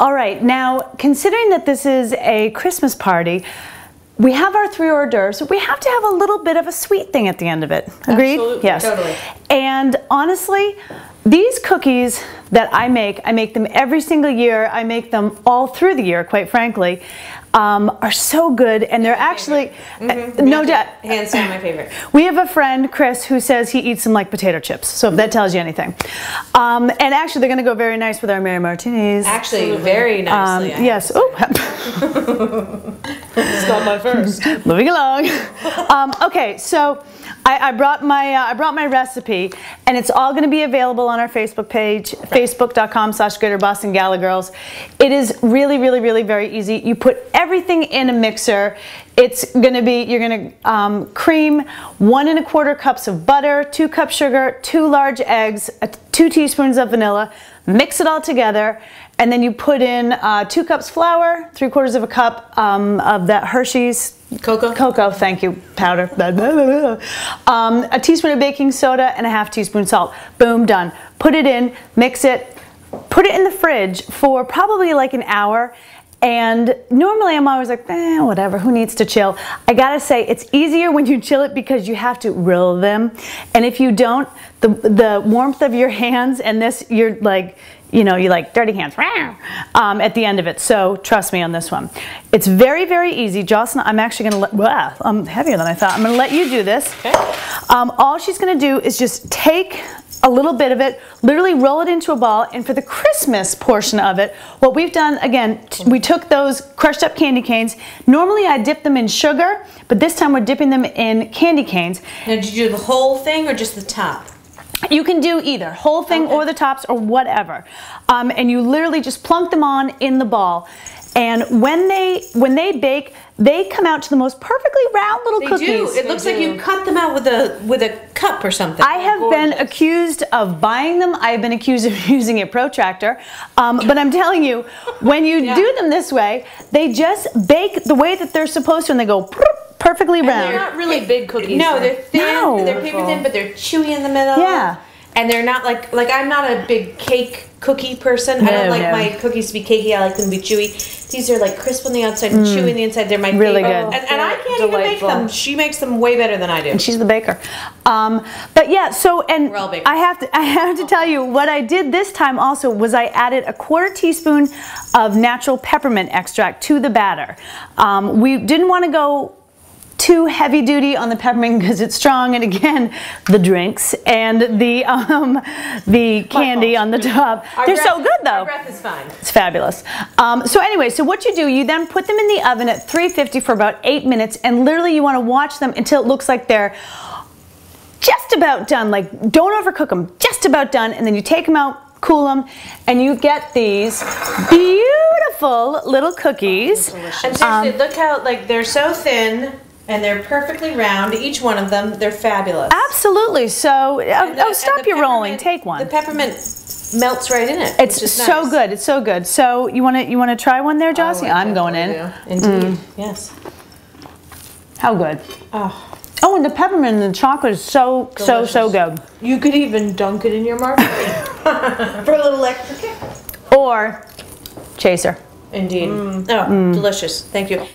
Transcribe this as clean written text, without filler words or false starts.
All right, now considering that this is a Christmas party, we have our 3 hors d'oeuvres. We have to have a little bit of a sweet thing at the end of it. Agreed? Absolutely. Yes. Totally. And honestly, these cookies that I make them every single year. I make them all through the year, quite frankly. Are so good, and they're actually no doubt hands down my favorite. We have a friend, Chris, who says he eats them like potato chips, so if that tells you anything. And actually, they're going to go very nice with our Mary Martinis. Actually, very nicely. Yes. Oh, it's not my first. Moving along. Okay, so I brought my recipe, and it's all going to be available on our Facebook page, facebook.com/GreaterBoston Gala Girls. It is really, really, really very easy. You put everything in a mixer. It's going to be, you're going to cream 1 1/4 cups of butter, 2 cups sugar, 2 large eggs, 2 teaspoons of vanilla. Mix it all together, and then you put in 2 cups flour, 3/4 of a cup of that Hershey's cocoa, thank you, powder. A teaspoon of baking soda and a ½ teaspoon salt. Boom, done. Put it in, mix it, put it in the fridge for probably like an hour. And normally I'm always like, whatever, who needs to chill? I gotta say, it's easier when you chill it because you have to roll them. And if you don't, the warmth of your hands and this, you're like, you know, you like dirty hands at the end of it. So trust me on this one. It's very, very easy. Jocelyn, I'm actually gonna let, wow, I'm heavier than I thought. I'm gonna let you do this. Okay. All she's gonna do is just take a little bit of it, literally roll it into a ball, and for the Christmas portion of it, what we've done, again, we took those crushed up candy canes. Normally I dip them in sugar, but this time we're dipping them in candy canes. Now, did you do the whole thing or just the top? You can do either, whole thing or the tops or whatever. And you literally just plunk them on in the ball. And when they bake, they come out to the most perfectly round little cookies. They do. It looks like you cut them out with a cup or something. I have been accused of buying them. I have been accused of using a protractor. But I'm telling you, when you do them this way, they just bake the way that they're supposed to, and they go perfectly round. And they're not really big cookies. No, they're thin. No. They're paper thin, but they're chewy in the middle. Yeah. And they're not like I'm not a big cookie person. I don't like my cookies to be cakey. I like them to be chewy. These are like crisp on the outside and chewy on the inside. They're my really favorite. good. And I can't even make them. She makes them way better than I do. And she's the baker. But yeah, so and I have to tell you what I did this time also was I added a 1/4 teaspoon of natural peppermint extract to the batter. We didn't want to go too heavy duty on the peppermint because it's strong, and again, the drinks and the candy on the top. They're so good though. Our breath is fine. It's fabulous. So anyway, so what you do, you then put them in the oven at 350 for about 8 minutes, and literally you want to watch them until it looks like they're just about done. Like, don't overcook them, just about done, and then you take them out, cool them, and you get these beautiful little cookies. And seriously, look how, like, they're so thin. And they're perfectly round. Each one of them, they're fabulous. Absolutely. So, stop your rolling. Take one. The peppermint melts right in it. It's so good. It's so good. So you want to try one there, Jossie? I'm going in. Indeed. Yes. How good. Oh. Oh, and the peppermint and the chocolate is so good. You could even dunk it in your margarita for a little extra kick. Or chaser. Indeed. Oh, delicious. Thank you.